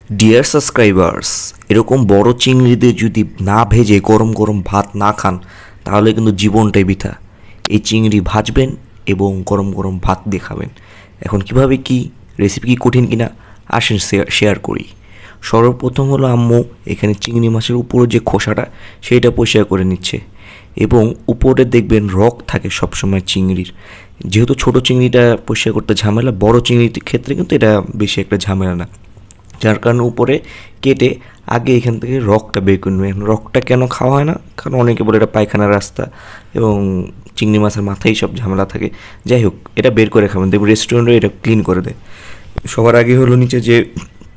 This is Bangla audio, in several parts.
ডিয়ার সাবস্ক্রাইবার্স, এরকম বড় চিংড়িদের যদি না ভেজে গরম গরম ভাত না খান তাহলে কিন্তু জীবনটাই বৃথা। এই চিংড়ি ভাজবেন এবং গরম গরম ভাত দিয়ে খাবেন। এখন কিভাবে কি রেসিপি কি কঠিন কিনা আসেন শেয়ার করি। সর্বপ্রথম হলো আম্মু এখানে চিংড়ি মাছের উপরে যে খোসাটা সেইটা পরিষ্কার করে নিচ্ছে এবং উপরে দেখবেন রক থাকে সবসময় চিংড়ির। যেহেতু ছোট চিংড়িটা পরিষ্কার করতে ঝামেলা, বড় চিংড়ির ক্ষেত্রে কিন্তু এটা বেশি একটা ঝামেলা না, যার কারণে উপরে কেটে আগে এখান থেকে রকটা বের করে নেবে। রকটা কেন খাওয়া হয় না, কারণ অনেকে বলে এটা পায়খানার রাস্তা এবং চিংড়ি মাছের মাথায় সব ঝামেলা থাকে। যাই হোক, এটা বের করে খাবেন, দেখবেন রেস্টুরেন্টে এটা ক্লিন করে দেয়। সবার আগে হলো নিচে যে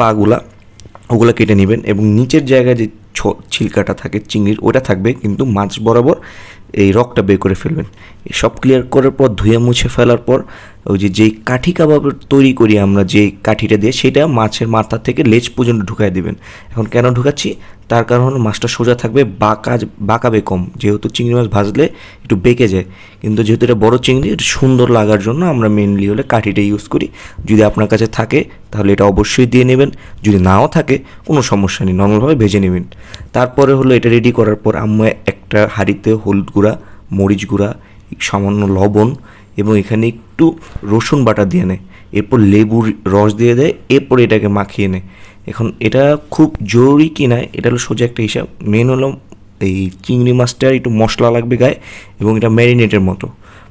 পাগুলা ওগুলো কেটে নেবেন এবং নিচের জায়গায় যে ছিলকাটা থাকে চিংড়ির ওটা থাকবে, কিন্তু মাছ বরাবর এই রকটা বের করে ফেলবেন। সব ক্লিয়ার করার পর ধুয়ে মুছে ফেলার পর ওই যেই কাঠি কাবাব তৈরি করি আমরা, যে কাঠিটা দিয়ে সেটা মাছের মাথা থেকে লেজ পর্যন্ত ঢুকাই দেবেন। এখন কেন ঢুকাচ্ছি, তার কারণ হলো মাছটা সোজা থাকবে, বাঁকাবে কম। যেহেতু চিংড়ি মাছ ভাজলে একটু বেঁকে যায়, কিন্তু যেহেতু এটা বড় চিংড়ি, এটা সুন্দর লাগার জন্য আমরা মেনলি হলে কাঠিটা ইউজ করি। যদি আপনার কাছে থাকে তাহলে এটা অবশ্যই দিয়ে নেবেন, যদি নাও থাকে কোনো সমস্যা নেই, নর্মালভাবে ভেজে নেবেন। তারপরে হলো এটা রেডি করার পর আম্মু একটা হাঁড়িতে হলুদ গুঁড়া, মরিচ গুঁড়া, সামান্য লবণ এবং এখানে একটু রসুন বাটা দিয়ে নেয়, এরপর লেবুর রস দিয়ে দেয়, এরপর এটাকে মাখিয়ে নেয়। এখন এটা খুব জরুরি কি না, এটা হলো সোজা একটা হিসাব। মেন হলো এই চিংড়ি মাছটার একটু মশলা লাগবে গায়ে এবং এটা ম্যারিনেটের মতো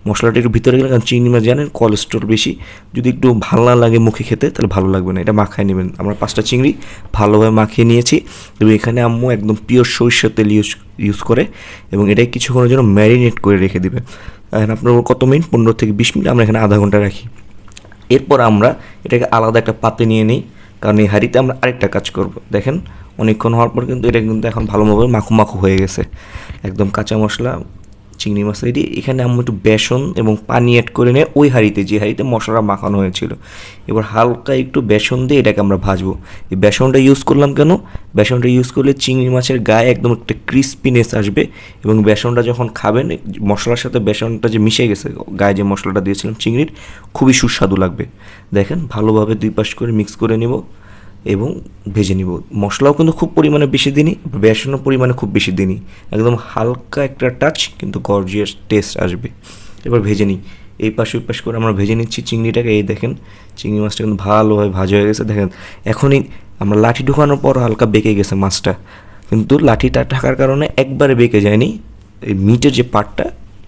মশলাটা একটু ভিতরে গেলে, কারণ চিংড়ি মাছ জানেন কোলেস্ট্রল বেশি, যদি একটু ভালো না লাগে মুখে খেতে তাহলে ভালো লাগবে না। এটা মাখায় নেবেন। আমরা 5টা চিংড়ি ভালোভাবে মাখিয়ে নিয়েছি এবং এখানে আম্মু একদম পিওর সরিষার তেল ইউজ করে এবং এটা কিছুক্ষণের জন্য ম্যারিনেট করে রেখে দেবে। এখন আপনার কত মিনিট, 15 থেকে 20 মিনিট, আমরা এখানে আধা ঘন্টা রাখি। এরপর আমরা এটাকে আলাদা একটা পাত্রে নিয়ে নিই, কারণ এই হাঁড়িতে আমরা আরেকটা কাজ করব। দেখেন অনেকক্ষণ হওয়ার পর কিন্তু এটা কিন্তু এখন ভালোভাবে মাখু মাখু হয়ে গেছে, একদম কাঁচা মশলা চিংড়ি মাছ রেডি। এখানে আমরা একটু বেসন এবং পানি অ্যাড করে নিয়ে ওই হাঁড়িতে, যে হাঁড়িতে মশলা মাখানো হয়েছিল, এবার হালকা একটু বেসন দিয়ে এটাকে আমরা ভাজবো। এই বেসনটা ইউজ করলাম কেন, বেসনটা ইউজ করলে চিংড়ি মাছের গায়ে একদম একটা ক্রিস্পিনেস আসবে এবং বেসনটা যখন খাবেন মশলার সাথে বেসনটা যে মিশে গেছে, গায়ে যে মশলাটা দিয়েছিলাম চিংড়ির, খুবই সুস্বাদু লাগবে। দেখেন ভালোভাবে 2 পাশ করে মিক্স করে নেব এবং ভেজে নিব। মশলাও কিন্তু খুব পরিমাণে বেশি দিনই, বেসনের পরিমাণে খুব বেশি দিনই, একদম হালকা একটা টাচ কিন্তু গর্জিয়াস টেস্ট আসবে। এবার ভেজে নিই, এই পাশ ওই পাশ করে আমরা ভেজে নিচ্ছি চিংড়িটাকে। এই দেখেন চিংড়ি মাছটা কিন্তু ভালোভাবে ভাজা হয়ে গেছে। দেখেন এখনই আমরা লাঠি ঢুকানোর পর হালকা বেঁকে গেছে মাছটা, কিন্তু লাঠিটা ঢাকার কারণে একবারে বেঁকে যায়নি। এই মিটের যে পার্টটা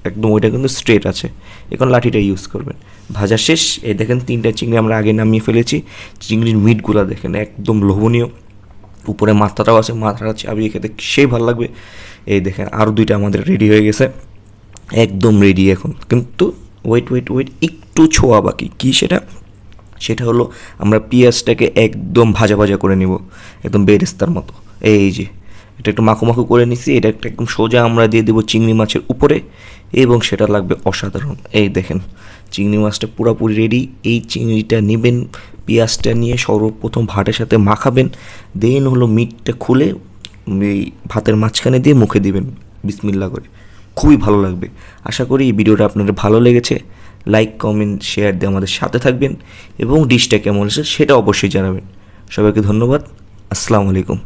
একদম ওইটা কিন্তু স্ট্রেট আছে। এখন লাঠিটা ইউজ করবেন। ভাজা শেষ। এই দেখেন 3টা চিংড়ি আমরা আগে নামিয়ে ফেলেছি। চিংড়ির মিটগুলো দেখেন একদম লোভনীয়, উপরে মাথাটাও আছে, মাথাটা চাবিয়ে খেতে সেই ভালো লাগবে। এই দেখেন আরও 2টা আমাদের রেডি হয়ে গেছে, একদম রেডি এখন। কিন্তু ওয়েট ওয়েট ওয়েট, একটু ছোঁয়া বাকি। কী সেটা, সেটা হলো আমরা পেঁয়াজটাকে একদম ভাজা ভাজা করে নিব, একদম বেরেস্তার মতো। এই যে এটা একটু মাখো মাখো করে নিছি, এটা একটা একদম সোজা আমরা দিয়ে দেবো চিংড়ি মাছের উপরে এবং সেটা লাগবে অসাধারণ। এই দেখেন চিংড়ি মাছটা পুরোপুরি রেডি। এই চিংড়িটা নেবেন, পেঁয়াজটা নিয়ে সর্বপ্রথম ভাতের সাথে মাখাবেন, দেন হলো মিটটা খুলে এই ভাতের মাঝখানে দিয়ে মুখে দিবেন বিসমিল্লাহ করে, খুবই ভালো লাগবে। আশা করি এই ভিডিওটা আপনাদের ভালো লেগেছে। লাইক কমেন্ট শেয়ার দিয়ে আমাদের সাথে থাকবেন এবং ডিশটা কেমন হয়েছে সেটা অবশ্যই জানাবেন। সবাইকে ধন্যবাদ। আসসালামু আলাইকুম।